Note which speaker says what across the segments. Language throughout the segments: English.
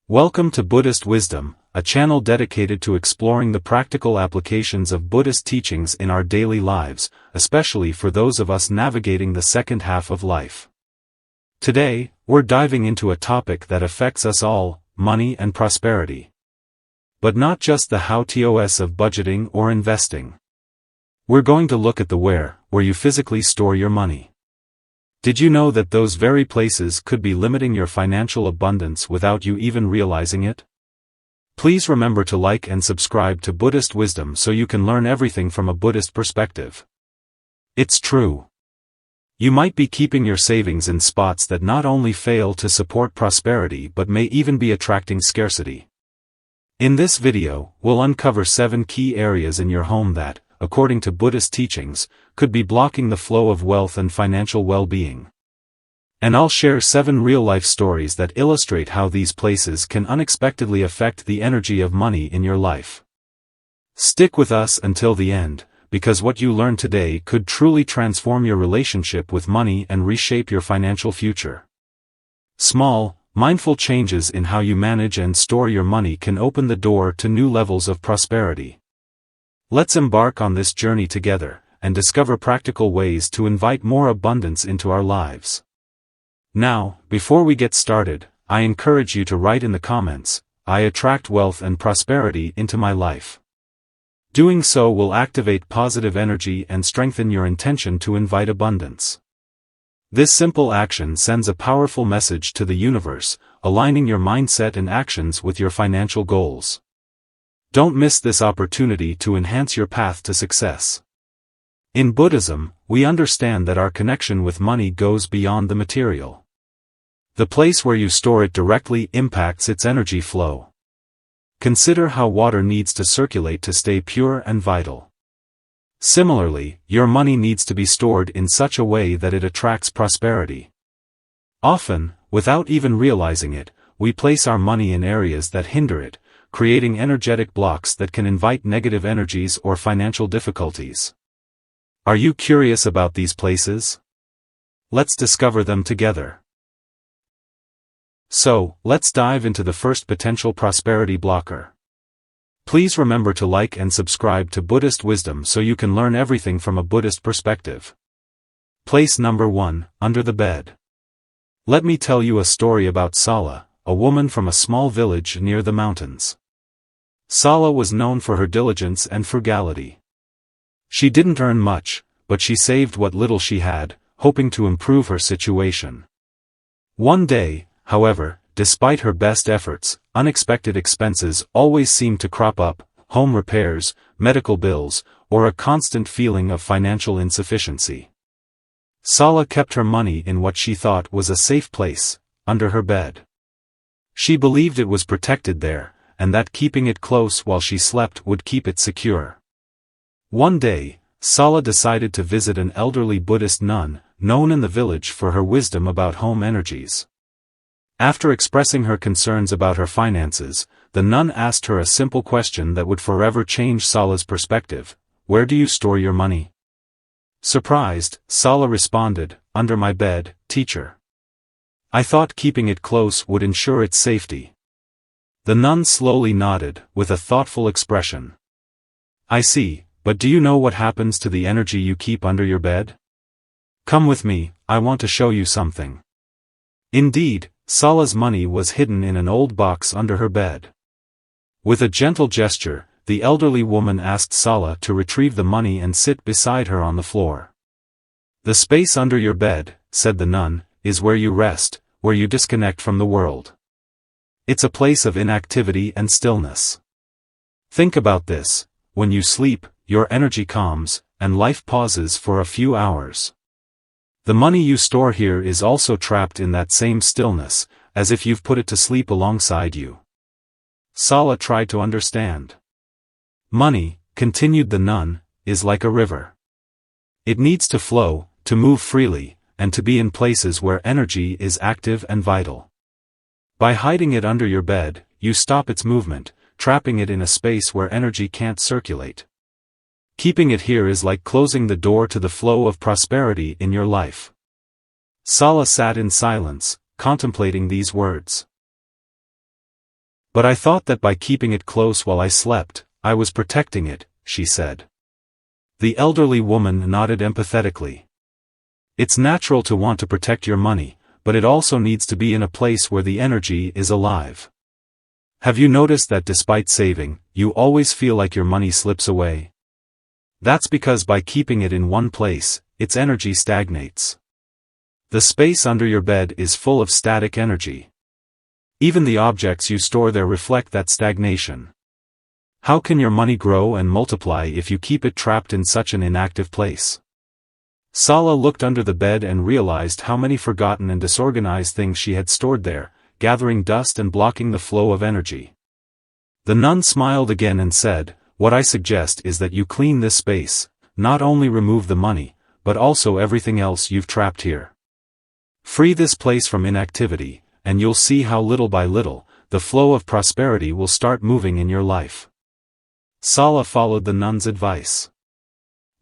Speaker 1: Welcome to Buddhist Wisdom, a channel dedicated to exploring the practical applications of Buddhist teachings in our daily lives, especially for those of us navigating the second half of life. Today, we're diving into a topic that affects us all, money and prosperity. But not just the how-tos of budgeting or investing. We're going to look at the where you physically store your money. Did you know that those very places could be limiting your financial abundance without you even realizing it? Please remember to like and subscribe to Buddhist Wisdom so you can learn everything from a Buddhist perspective. It's true. You might be keeping your savings in spots that not only fail to support prosperity but may even be attracting scarcity. In this video, we'll uncover 7 key areas in your home that, according to Buddhist teachings, could be blocking the flow of wealth and financial well-being. And I'll share 7 real-life stories that illustrate how these places can unexpectedly affect the energy of money in your life. Stick with us until the end, because what you learn today could truly transform your relationship with money and reshape your financial future. Small, mindful changes in how you manage and store your money can open the door to new levels of prosperity. Let's embark on this journey together, and discover practical ways to invite more abundance into our lives. Now, before we get started, I encourage you to write in the comments, "I attract wealth and prosperity into my life." Doing so will activate positive energy and strengthen your intention to invite abundance. This simple action sends a powerful message to the universe, aligning your mindset and actions with your financial goals. Don't miss this opportunity to enhance your path to success. In Buddhism, we understand that our connection with money goes beyond the material. The place where you store it directly impacts its energy flow. Consider how water needs to circulate to stay pure and vital. Similarly, your money needs to be stored in such a way that it attracts prosperity. Often, without even realizing it, we place our money in areas that hinder it, creating energetic blocks that can invite negative energies or financial difficulties. Are you curious about these places? Let's discover them together. So, let's dive into the first potential prosperity blocker. Please remember to like and subscribe to Buddhist Wisdom so you can learn everything from a Buddhist perspective. Place number 1, under the bed. Let me tell you a story about Sala, a woman from a small village near the mountains. Sala was known for her diligence and frugality. She didn't earn much, but she saved what little she had, hoping to improve her situation. One day, however, despite her best efforts, unexpected expenses always seemed to crop up: home repairs, medical bills, or a constant feeling of financial insufficiency. Sala kept her money in what she thought was a safe place, under her bed. She believed it was protected there, and that keeping it close while she slept would keep it secure. One day, Sala decided to visit an elderly Buddhist nun, known in the village for her wisdom about home energies. After expressing her concerns about her finances, the nun asked her a simple question that would forever change Sala's perspective: "Where do you store your money?" Surprised, Sala responded, "Under my bed, teacher. I thought keeping it close would ensure its safety." The nun slowly nodded, with a thoughtful expression. "I see, but do you know what happens to the energy you keep under your bed? Come with me, I want to show you something." Indeed, Sala's money was hidden in an old box under her bed. With a gentle gesture, the elderly woman asked Sala to retrieve the money and sit beside her on the floor. "The space under your bed," said the nun, "is where you rest, where you disconnect from the world. It's a place of inactivity and stillness. Think about this: when you sleep, your energy calms, and life pauses for a few hours. The money you store here is also trapped in that same stillness, as if you've put it to sleep alongside you." Sala tried to understand. "Money," continued the nun, "is like a river. It needs to flow, to move freely, and to be in places where energy is active and vital. By hiding it under your bed, you stop its movement, trapping it in a space where energy can't circulate. Keeping it here is like closing the door to the flow of prosperity in your life." Sala sat in silence, contemplating these words. But I thought that by keeping it close while I slept, I was protecting it, she said. The elderly woman nodded empathetically. It's natural to want to protect your money, but it also needs to be in a place where the energy is alive. Have you noticed that despite saving, you always feel like your money slips away? That's because by keeping it in one place, its energy stagnates. The space under your bed is full of static energy. Even the objects you store there reflect that stagnation. How can your money grow and multiply if you keep it trapped in such an inactive place? Sala looked under the bed and realized how many forgotten and disorganized things she had stored there, gathering dust and blocking the flow of energy. The nun smiled again and said, "What I suggest is that you clean this space, not only remove the money, but also everything else you've trapped here. Free this place from inactivity, and you'll see how little by little, the flow of prosperity will start moving in your life." Sala followed the nun's advice.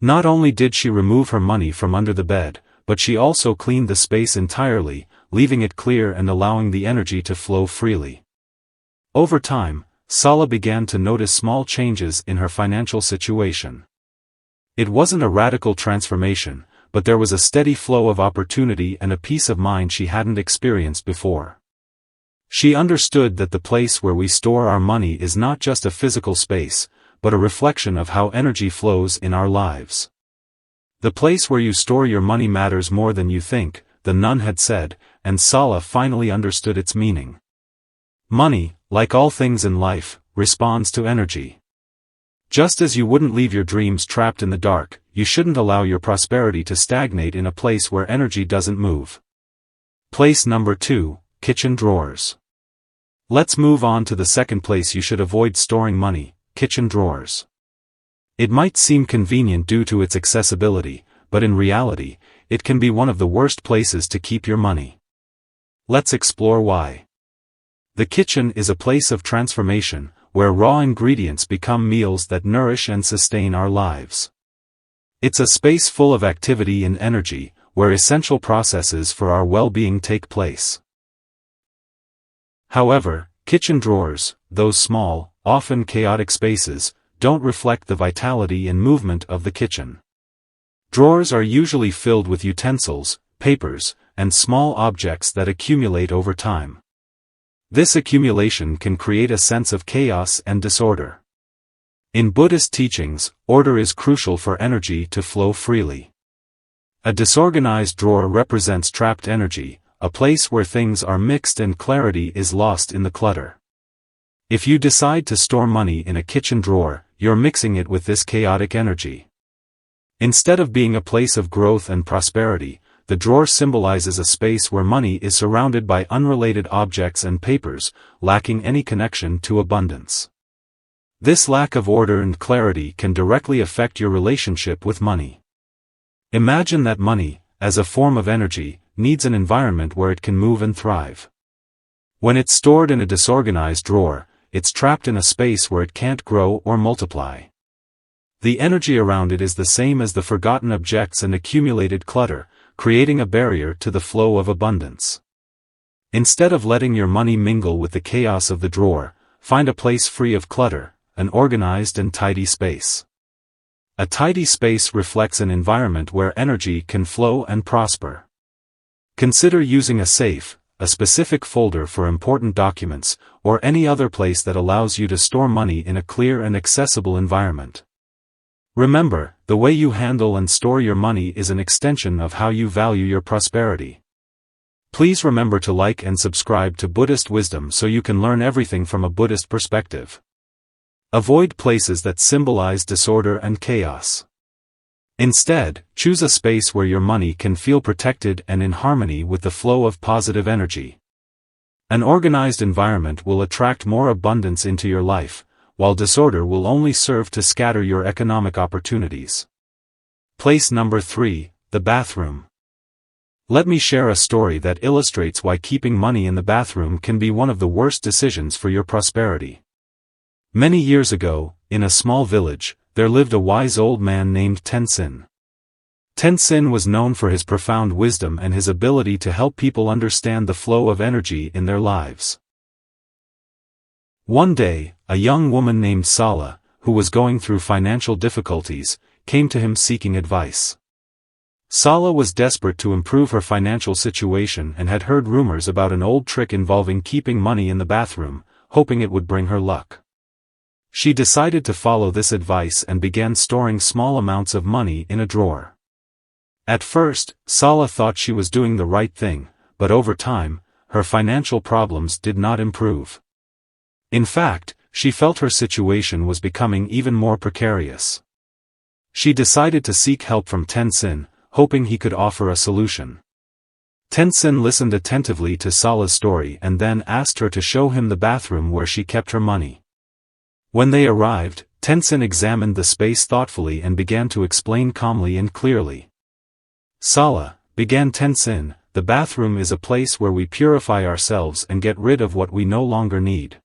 Speaker 1: Not only did she remove her money from under the bed, but she also cleaned the space entirely, leaving it clear and allowing the energy to flow freely. Over time, Sala began to notice small changes in her financial situation. It wasn't a radical transformation, but there was a steady flow of opportunity and a peace of mind she hadn't experienced before. She understood that the place where we store our money is not just a physical space, but a reflection of how energy flows in our lives. The place where you store your money matters more than you think, the nun had said, and Sala finally understood its meaning. Money, like all things in life, responds to energy. Just as you wouldn't leave your dreams trapped in the dark, you shouldn't allow your prosperity to stagnate in a place where energy doesn't move. Place number 2, kitchen drawers. Let's move on to the second place you should avoid storing money, kitchen drawers. It might seem convenient due to its accessibility, but in reality, it can be one of the worst places to keep your money. Let's explore why. The kitchen is a place of transformation, where raw ingredients become meals that nourish and sustain our lives. It's a space full of activity and energy, where essential processes for our well-being take place. However, kitchen drawers, those small, often chaotic spaces, don't reflect the vitality and movement of the kitchen. Drawers are usually filled with utensils, papers, and small objects that accumulate over time. This accumulation can create a sense of chaos and disorder. In Buddhist teachings, order is crucial for energy to flow freely. A disorganized drawer represents trapped energy, a place where things are mixed and clarity is lost in the clutter. If you decide to store money in a kitchen drawer, you're mixing it with this chaotic energy. Instead of being a place of growth and prosperity, the drawer symbolizes a space where money is surrounded by unrelated objects and papers, lacking any connection to abundance. This lack of order and clarity can directly affect your relationship with money. Imagine that money, as a form of energy, needs an environment where it can move and thrive. When it's stored in a disorganized drawer, it's trapped in a space where it can't grow or multiply. The energy around it is the same as the forgotten objects and accumulated clutter, creating a barrier to the flow of abundance. Instead of letting your money mingle with the chaos of the drawer, find a place free of clutter, an organized and tidy space. A tidy space reflects an environment where energy can flow and prosper. Consider using a safe, a specific folder for important documents, or any other place that allows you to store money in a clear and accessible environment. Remember, the way you handle and store your money is an extension of how you value your prosperity. Please remember to like and subscribe to Buddhist Wisdom so you can learn everything from a Buddhist perspective. Avoid places that symbolize disorder and chaos. Instead, choose a space where your money can feel protected and in harmony with the flow of positive energy. An organized environment will attract more abundance into your life, while disorder will only serve to scatter your economic opportunities. Place number 3, the bathroom. Let me share a story that illustrates why keeping money in the bathroom can be one of the worst decisions for your prosperity. Many years ago, in a small village, there lived a wise old man named Tenzin. Tenzin was known for his profound wisdom and his ability to help people understand the flow of energy in their lives. One day, a young woman named Sala, who was going through financial difficulties, came to him seeking advice. Sala was desperate to improve her financial situation and had heard rumors about an old trick involving keeping money in the bathroom, hoping it would bring her luck. She decided to follow this advice and began storing small amounts of money in a drawer. At first, Sala thought she was doing the right thing, but over time, her financial problems did not improve. In fact, she felt her situation was becoming even more precarious. She decided to seek help from Tenzin, hoping he could offer a solution. Tenzin listened attentively to Sala's story and then asked her to show him the bathroom where she kept her money. When they arrived, Tenzin examined the space thoughtfully and began to explain calmly and clearly. "Sala," began Tenzin, "the bathroom is a place where we purify ourselves and get rid of what we no longer need.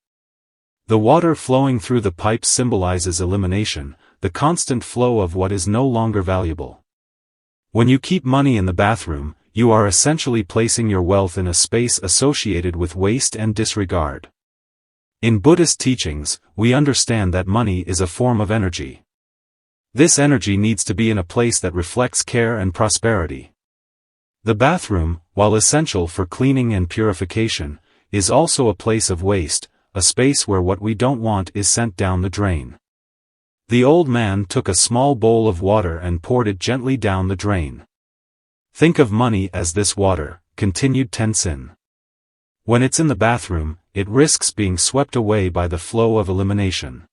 Speaker 1: The water flowing through the pipes symbolizes elimination, the constant flow of what is no longer valuable. When you keep money in the bathroom, you are essentially placing your wealth in a space associated with waste and disregard. In Buddhist teachings, we understand that money is a form of energy. This energy needs to be in a place that reflects care and prosperity. The bathroom, while essential for cleaning and purification, is also a place of waste, a space where what we don't want is sent down the drain." The old man took a small bowl of water and poured it gently down the drain. "Think of money as this water," continued Tenzin. "When it's in the bathroom, it risks being swept away by the flow of elimination.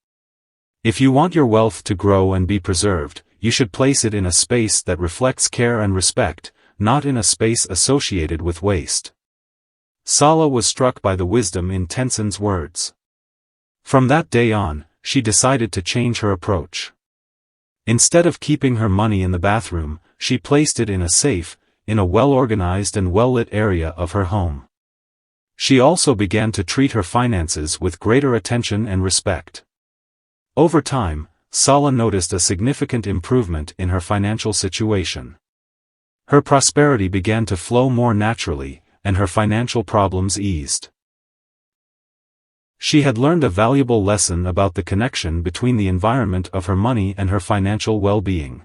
Speaker 1: If you want your wealth to grow and be preserved, you should place it in a space that reflects care and respect, not in a space associated with waste." Sala was struck by the wisdom in Tenzin's words. From that day on, she decided to change her approach. Instead of keeping her money in the bathroom, she placed it in a safe, in a well-organized and well-lit area of her home. She also began to treat her finances with greater attention and respect. Over time, Sala noticed a significant improvement in her financial situation. Her prosperity began to flow more naturally, and her financial problems eased. She had learned a valuable lesson about the connection between the environment of her money and her financial well-being.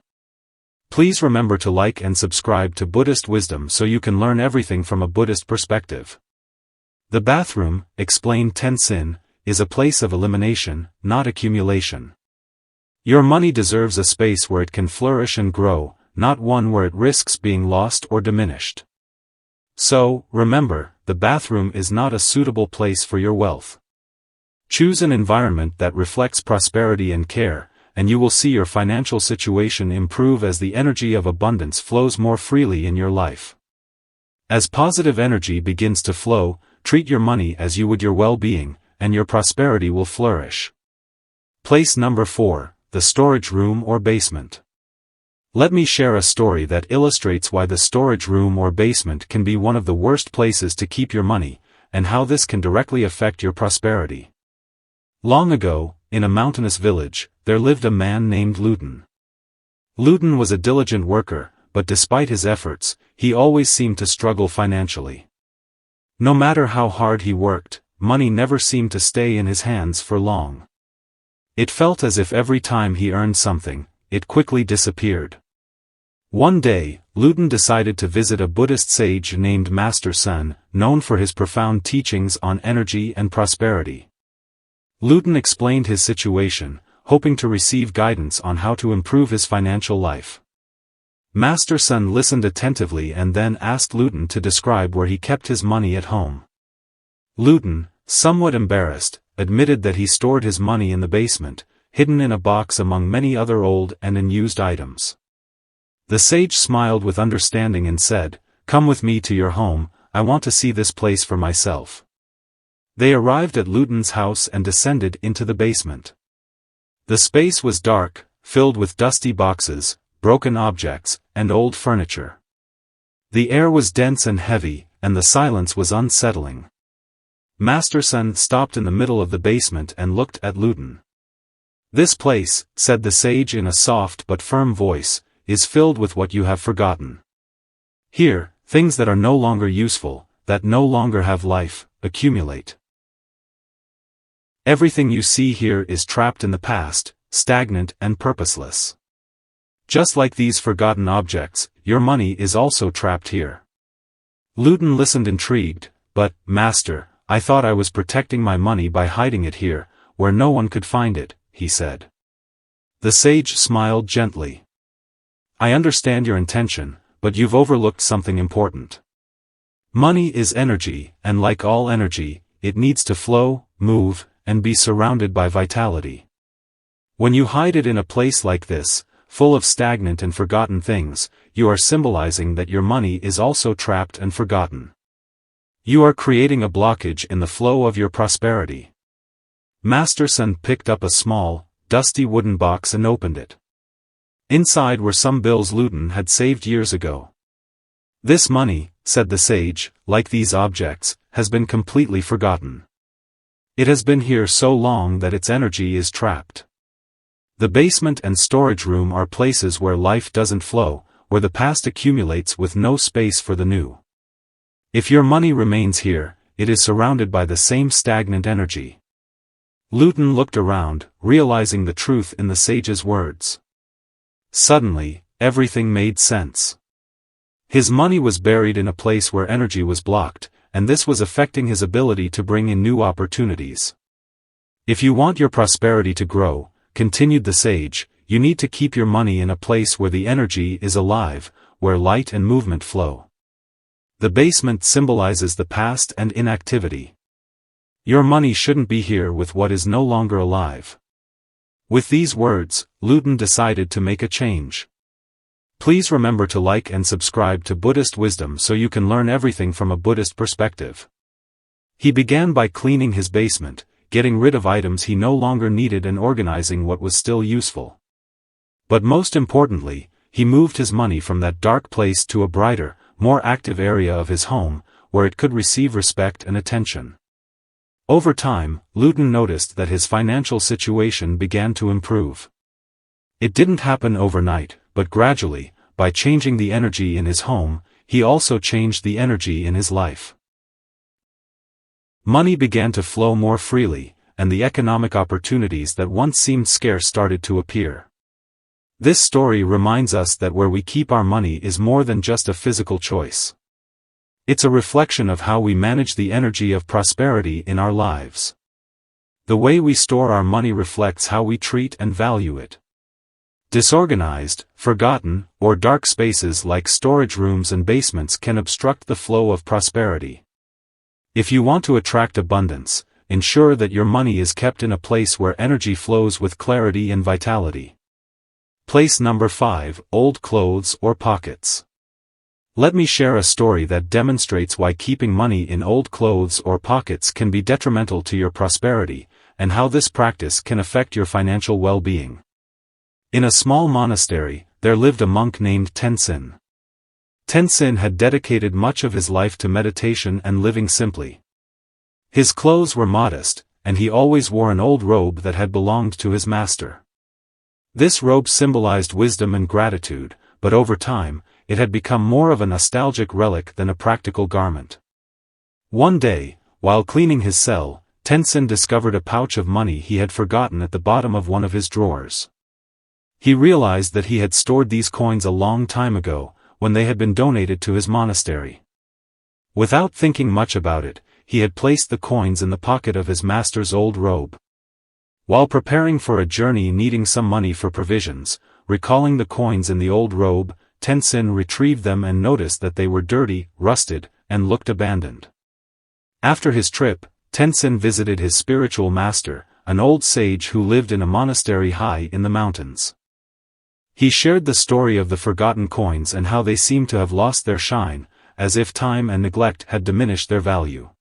Speaker 1: Please remember to like and subscribe to Buddhist Wisdom so you can learn everything from a Buddhist perspective. The bathroom, explained Tenzin, is a place of elimination, not accumulation. Your money deserves a space where it can flourish and grow, not one where it risks being lost or diminished. So, remember, the bathroom is not a suitable place for your wealth. Choose an environment that reflects prosperity and care, and you will see your financial situation improve as the energy of abundance flows more freely in your life. As positive energy begins to flow, treat your money as you would your well-being, and your prosperity will flourish. Place number 4, the storage room or basement. Let me share a story that illustrates why the storage room or basement can be one of the worst places to keep your money, and how this can directly affect your prosperity. Long ago, in a mountainous village, there lived a man named Luden. Luden was a diligent worker, but despite his efforts, he always seemed to struggle financially. No matter how hard he worked, money never seemed to stay in his hands for long. It felt as if every time he earned something, it quickly disappeared. One day, Luden decided to visit a Buddhist sage named Master Sun, known for his profound teachings on energy and prosperity. Luden explained his situation, hoping to receive guidance on how to improve his financial life. Master Sun listened attentively and then asked Luden to describe where he kept his money at home. Luden, somewhat embarrassed, admitted that he stored his money in the basement, hidden in a box among many other old and unused items. The sage smiled with understanding and said, "Come with me to your home, I want to see this place for myself." They arrived at Luden's house and descended into the basement. The space was dark, filled with dusty boxes, broken objects, and old furniture. The air was dense and heavy, and the silence was unsettling. Master Sun stopped in the middle of the basement and looked at Luden. "This place," said the sage in a soft but firm voice, "is filled with what you have forgotten. Here, things that are no longer useful, that no longer have life, accumulate. Everything you see here is trapped in the past, stagnant and purposeless. Just like these forgotten objects, your money is also trapped here. Luton listened intrigued, but, Master, I thought I was protecting my money by hiding it here, where no one could find it, he said. The sage smiled gently. I understand your intention, but you've overlooked something important. Money is energy, and like all energy, it needs to flow, move, and be surrounded by vitality. When you hide it in a place like this, full of stagnant and forgotten things, you are symbolizing that your money is also trapped and forgotten. You are creating a blockage in the flow of your prosperity. Masterson picked up a small, dusty wooden box and opened it. Inside were some bills Luton had saved years ago. This money, said the sage, like these objects, has been completely forgotten. It has been here so long that its energy is trapped. The basement and storage room are places where life doesn't flow, where the past accumulates with no space for the new. If your money remains here, it is surrounded by the same stagnant energy. Luton looked around, realizing the truth in the sage's words. Suddenly, everything made sense. His money was buried in a place where energy was blocked, and this was affecting his ability to bring in new opportunities. If you want your prosperity to grow, continued the sage, you need to keep your money in a place where the energy is alive, where light and movement flow. The basement symbolizes the past and inactivity. Your money shouldn't be here with what is no longer alive. With these words, Luton decided to make a change. Please remember to like and subscribe to Buddhist Wisdom so you can learn everything from a Buddhist perspective. He began by cleaning his basement, getting rid of items he no longer needed and organizing what was still useful. But most importantly, he moved his money from that dark place to a brighter, more active area of his home, where it could receive respect and attention. Over time, Luton noticed that his financial situation began to improve. It didn't happen overnight, but gradually, by changing the energy in his home, he also changed the energy in his life. Money began to flow more freely, and the economic opportunities that once seemed scarce started to appear. This story reminds us that where we keep our money is more than just a physical choice. It's a reflection of how we manage the energy of prosperity in our lives. The way we store our money reflects how we treat and value it. Disorganized, forgotten, or dark spaces like storage rooms and basements can obstruct the flow of prosperity. If you want to attract abundance, ensure that your money is kept in a place where energy flows with clarity and vitality. Place number 5, old clothes or pockets. Let me share a story that demonstrates why keeping money in old clothes or pockets can be detrimental to your prosperity, and how this practice can affect your financial well-being. In a small monastery, there lived a monk named Tenzin. Tenzin had dedicated much of his life to meditation and living simply. His clothes were modest, and he always wore an old robe that had belonged to his master. This robe symbolized wisdom and gratitude, but over time, it had become more of a nostalgic relic than a practical garment. One day, while cleaning his cell, Tenzin discovered a pouch of money he had forgotten at the bottom of one of his drawers. He realized that he had stored these coins a long time ago, when they had been donated to his monastery. Without thinking much about it, he had placed the coins in the pocket of his master's old robe. While preparing for a journey needing some money for provisions, recalling the coins in the old robe, Tenzin retrieved them and noticed that they were dirty, rusted, and looked abandoned. After his trip, Tenzin visited his spiritual master, an old sage who lived in a monastery high in the mountains. He shared the story of the forgotten coins and how they seemed to have lost their shine, as if time and neglect had diminished their value.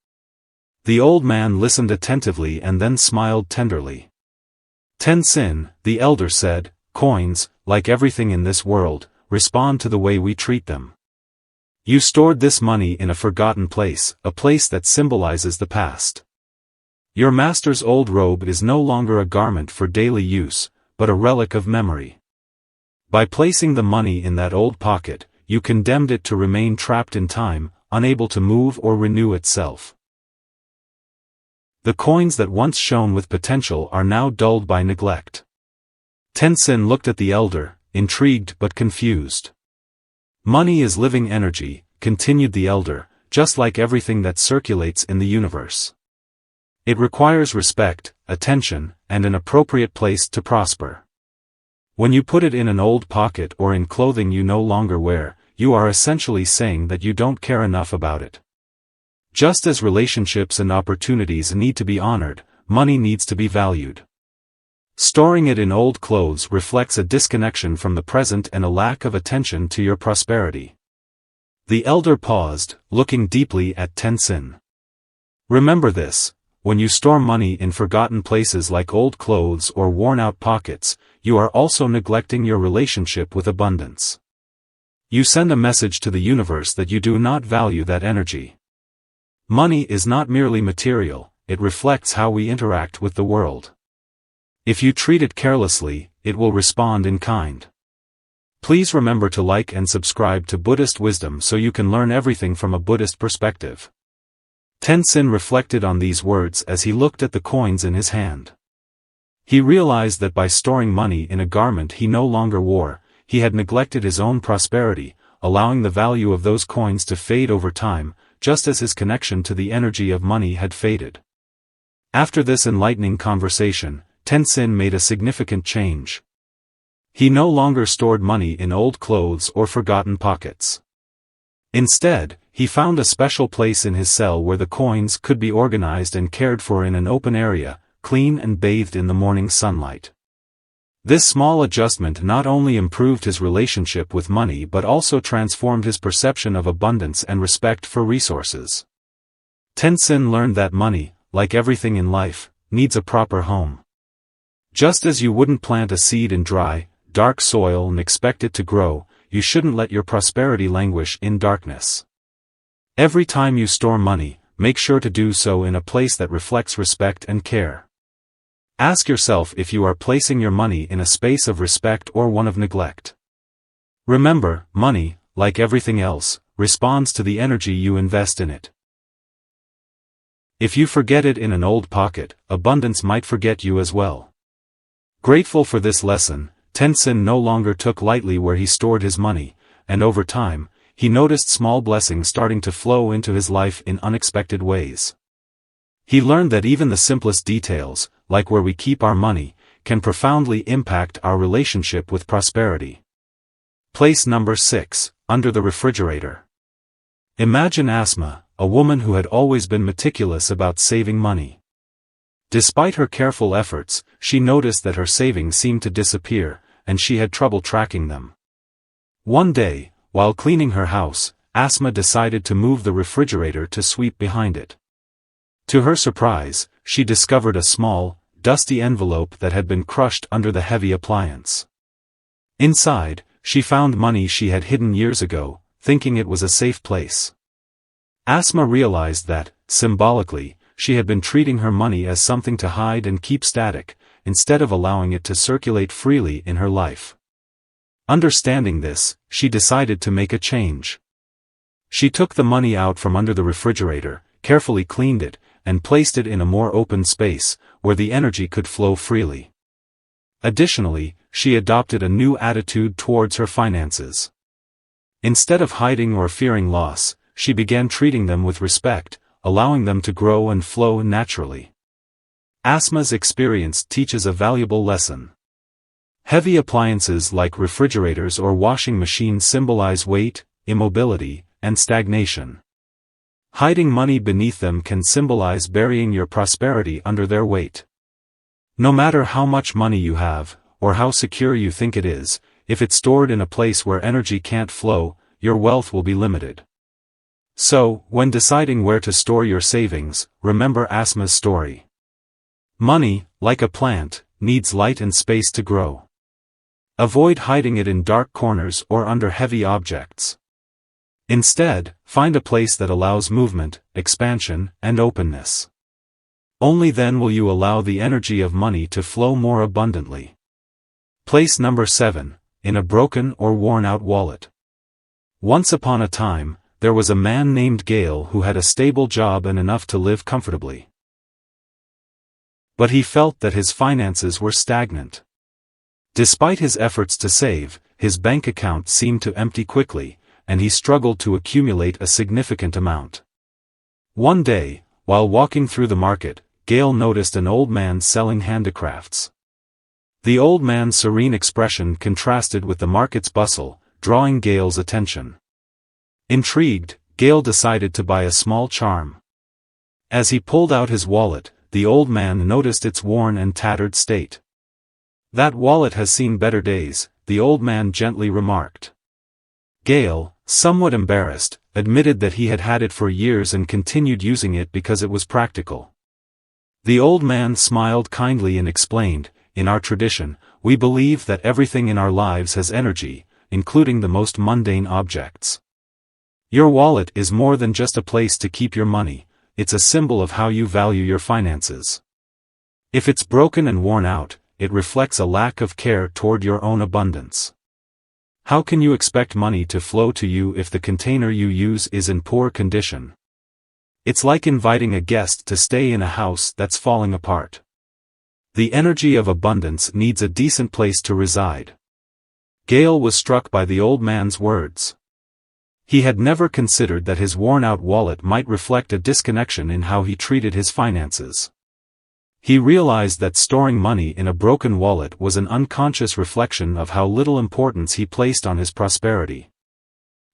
Speaker 1: The old man listened attentively and then smiled tenderly. Tenzin, the elder said, coins, like everything in this world, respond to the way we treat them. You stored this money in a forgotten place, a place that symbolizes the past. Your master's old robe is no longer a garment for daily use, but a relic of memory. By placing the money in that old pocket, you condemned it to remain trapped in time, unable to move or renew itself. The coins that once shone with potential are now dulled by neglect. Tenzin looked at the elder, intrigued but confused. Money is living energy, continued the elder, just like everything that circulates in the universe. It requires respect, attention, and an appropriate place to prosper. When you put it in an old pocket or in clothing you no longer wear, you are essentially saying that you don't care enough about it. Just as relationships and opportunities need to be honored, money needs to be valued. Storing it in old clothes reflects a disconnection from the present and a lack of attention to your prosperity. The elder paused, looking deeply at Tenzin. Remember this: when you store money in forgotten places like old clothes or worn-out pockets, you are also neglecting your relationship with abundance. You send a message to the universe that you do not value that energy. Money is not merely material, it reflects how we interact with the world. If you treat it carelessly, it will respond in kind. Please remember to like and subscribe to Buddhist Wisdom so you can learn everything from a Buddhist perspective. Tenzin reflected on these words as he looked at the coins in his hand. He realized that by storing money in a garment he no longer wore, he had neglected his own prosperity, allowing the value of those coins to fade over time, just as his connection to the energy of money had faded. After this enlightening conversation, Tenzin made a significant change. He no longer stored money in old clothes or forgotten pockets. Instead, he found a special place in his cell where the coins could be organized and cared for in an open area, clean and bathed in the morning sunlight. This small adjustment not only improved his relationship with money but also transformed his perception of abundance and respect for resources. Tenzin learned that money, like everything in life, needs a proper home. Just as you wouldn't plant a seed in dry, dark soil and expect it to grow, you shouldn't let your prosperity languish in darkness. Every time you store money, make sure to do so in a place that reflects respect and care. Ask yourself if you are placing your money in a space of respect or one of neglect. Remember, money, like everything else, responds to the energy you invest in it. If you forget it in an old pocket, abundance might forget you as well. Grateful for this lesson, Tenzin no longer took lightly where he stored his money, and over time, he noticed small blessings starting to flow into his life in unexpected ways. He learned that even the simplest details, like where we keep our money, can profoundly impact our relationship with prosperity. Place number 6, under the refrigerator. Imagine Asma, a woman who had always been meticulous about saving money. Despite her careful efforts, she noticed that her savings seemed to disappear, and she had trouble tracking them. One day, while cleaning her house, Asma decided to move the refrigerator to sweep behind it. To her surprise, she discovered a small, dusty envelope that had been crushed under the heavy appliance. Inside, she found money she had hidden years ago, thinking it was a safe place. Asma realized that, symbolically, she had been treating her money as something to hide and keep static, instead of allowing it to circulate freely in her life. Understanding this, she decided to make a change. She took the money out from under the refrigerator, carefully cleaned it, and placed it in a more open space, where the energy could flow freely. Additionally, she adopted a new attitude towards her finances. Instead of hiding or fearing loss, she began treating them with respect, allowing them to grow and flow naturally. Asma's experience teaches a valuable lesson. Heavy appliances like refrigerators or washing machines symbolize weight, immobility, and stagnation. Hiding money beneath them can symbolize burying your prosperity under their weight. No matter how much money you have, or how secure you think it is, if it's stored in a place where energy can't flow, your wealth will be limited. So, when deciding where to store your savings, remember Asma's story. Money, like a plant, needs light and space to grow. Avoid hiding it in dark corners or under heavy objects. Instead, find a place that allows movement, expansion, and openness. Only then will you allow the energy of money to flow more abundantly. Place number 7, in a broken or worn-out wallet. Once upon a time, there was a man named Gale who had a stable job and enough to live comfortably. But he felt that his finances were stagnant. Despite his efforts to save, his bank account seemed to empty quickly, and he struggled to accumulate a significant amount. One day, while walking through the market, Gale noticed an old man selling handicrafts. The old man's serene expression contrasted with the market's bustle, drawing Gale's attention. Intrigued, Gale decided to buy a small charm. As he pulled out his wallet, the old man noticed its worn and tattered state. "That wallet has seen better days," the old man gently remarked. Gale, somewhat embarrassed, admitted that he had had it for years and continued using it because it was practical. The old man smiled kindly and explained, "In our tradition, we believe that everything in our lives has energy, including the most mundane objects. Your wallet is more than just a place to keep your money, it's a symbol of how you value your finances. If it's broken and worn out, it reflects a lack of care toward your own abundance. How can you expect money to flow to you if the container you use is in poor condition? It's like inviting a guest to stay in a house that's falling apart. The energy of abundance needs a decent place to reside." Gale was struck by the old man's words. He had never considered that his worn-out wallet might reflect a disconnection in how he treated his finances. He realized that storing money in a broken wallet was an unconscious reflection of how little importance he placed on his prosperity.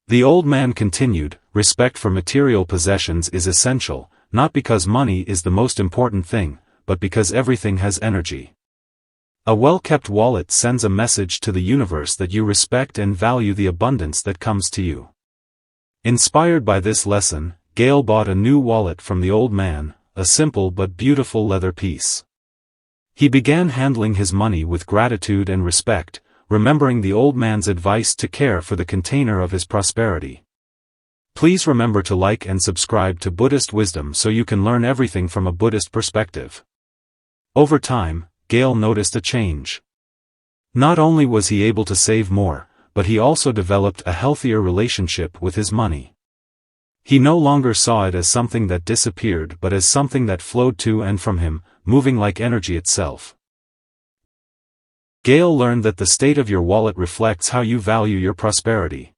Speaker 1: The old man continued, "Respect for material possessions is essential, not because money is the most important thing, but because everything has energy. A well-kept wallet sends a message to the universe that you respect and value the abundance that comes to you." Inspired by this lesson, Gale bought a new wallet from the old man, a simple but beautiful leather piece. He began handling his money with gratitude and respect, remembering the old man's advice to care for the container of his prosperity. Please remember to like and subscribe to Buddhist Wisdom so you can learn everything from a Buddhist perspective. Over time, Gale noticed a change. Not only was he able to save more, but he also developed a healthier relationship with his money. He no longer saw it as something that disappeared but as something that flowed to and from him, moving like energy itself. Gale learned that the state of your wallet reflects how you value your prosperity.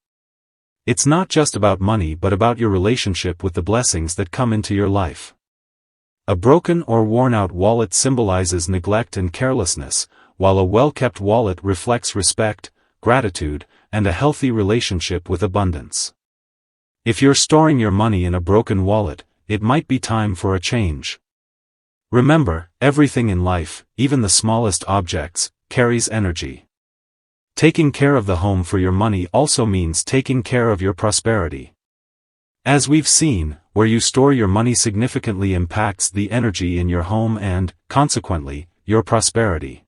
Speaker 1: It's not just about money but about your relationship with the blessings that come into your life. A broken or worn-out wallet symbolizes neglect and carelessness, while a well-kept wallet reflects respect, gratitude, and a healthy relationship with abundance. If you're storing your money in a broken wallet, it might be time for a change. Remember, everything in life, even the smallest objects, carries energy. Taking care of the home for your money also means taking care of your prosperity. As we've seen, where you store your money significantly impacts the energy in your home and, consequently, your prosperity.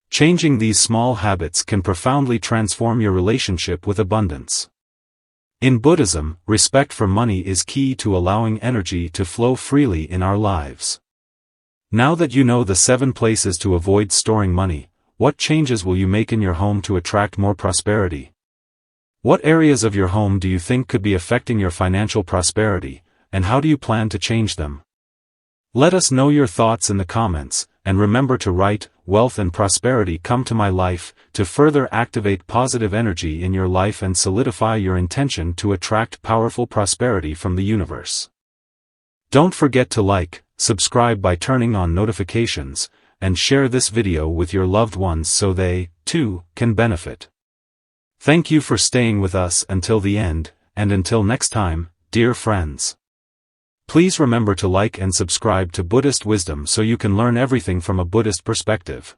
Speaker 1: Changing these small habits can profoundly transform your relationship with abundance. In Buddhism, respect for money is key to allowing energy to flow freely in our lives. Now that you know the 7 places to avoid storing money, what changes will you make in your home to attract more prosperity? What areas of your home do you think could be affecting your financial prosperity, and how do you plan to change them? Let us know your thoughts in the comments, and remember to write, "Wealth and prosperity come to my life," to further activate positive energy in your life and solidify your intention to attract powerful prosperity from the universe. Don't forget to like, subscribe by turning on notifications, and share this video with your loved ones so they, too, can benefit. Thank you for staying with us until the end, and until next time, dear friends. Please remember to like and subscribe to Buddhist Wisdom so you can learn everything from a Buddhist perspective.